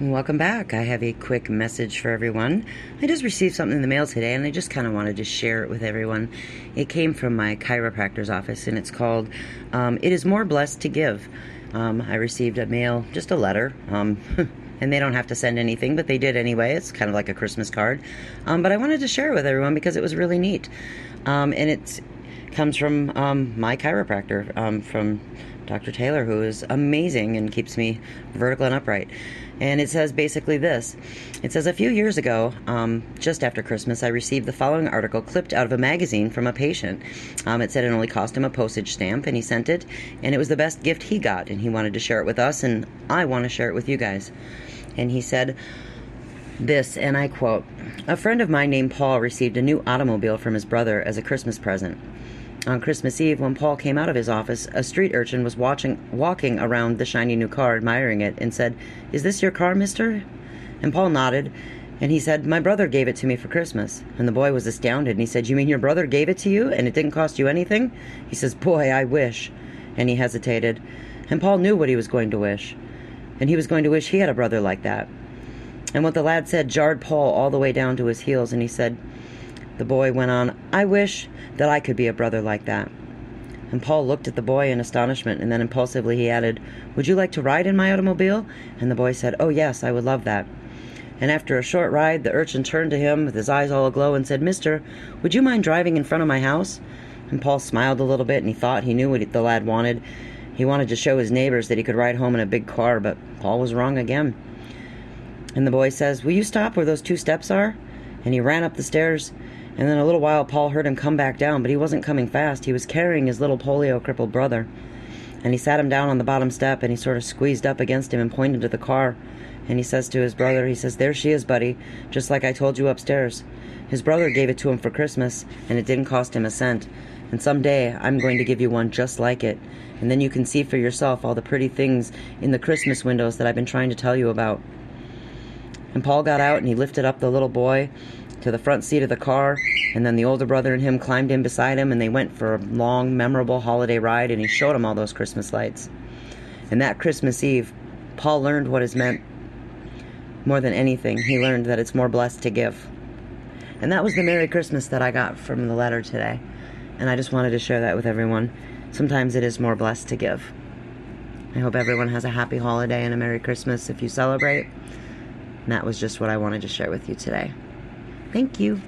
Welcome back. I have a quick message for everyone. I just received something in the mail today and I just kind of wanted to share it with everyone. It came from my chiropractor's office and it's called It is More Blessed to Give. I received a mail, just a letter, and they don't have to send anything, but they did anyway. It's kind of like a Christmas card. But I wanted to share it with everyone because it was really neat. And it comes from my chiropractor, from Dr. Taylor, who is amazing and keeps me vertical and upright. And it says basically this. It says, a few years ago, just after Christmas, I received the following article clipped out of a magazine from a patient. It said it only cost him a postage stamp, and he sent it, and it was the best gift he got, and he wanted to share it with us, and I want to share it with you guys. And he said this, and I quote, "A friend of mine named Paul received a new automobile from his brother as a Christmas present. On Christmas Eve, when Paul came out of his office, a street urchin was walking around the shiny new car, admiring it, and said, 'Is this your car, mister?' And Paul nodded, and he said, 'My brother gave it to me for Christmas.' And the boy was astounded, and he said, 'You mean your brother gave it to you, and it didn't cost you anything?' He says, 'Boy, I wish.' And he hesitated. And Paul knew what he was going to wish. And he was going to wish he had a brother like that. And what the lad said jarred Paul all the way down to his heels, and he said, the boy went on, 'I wish that I could be a brother like that.' And Paul looked at the boy in astonishment, and then impulsively he added, 'Would you like to ride in my automobile?' And the boy said, 'Oh yes, I would love that.' And after a short ride, the urchin turned to him with his eyes all aglow and said, 'Mister, would you mind driving in front of my house?' And Paul smiled a little bit, and he thought he knew what the lad wanted. He wanted to show his neighbors that he could ride home in a big car, but Paul was wrong again. And the boy says, 'Will you stop where those 2 steps are?' And he ran up the stairs. And then a little while, Paul heard him come back down, but he wasn't coming fast. He was carrying his little polio-crippled brother. And he sat him down on the bottom step, and he sort of squeezed up against him and pointed to the car. And he says to his brother, he says, 'There she is, buddy, just like I told you upstairs.' His brother gave it to him for Christmas, and it didn't cost him a cent. And someday I'm going to give you one just like it. And then you can see for yourself all the pretty things in the Christmas windows that I've been trying to tell you about." And Paul got out, and he lifted up the little boy to the front seat of the car, and then the older brother and him climbed in beside him, and they went for a long, memorable holiday ride, and he showed him all those Christmas lights. And that Christmas Eve, Paul learned what is meant more than anything. He learned that it's more blessed to give. And that was the Merry Christmas that I got from the letter today. And I just wanted to share that with everyone. Sometimes it is more blessed to give. I hope everyone has a happy holiday and a Merry Christmas if you celebrate. And that was just what I wanted to share with you today. Thank you.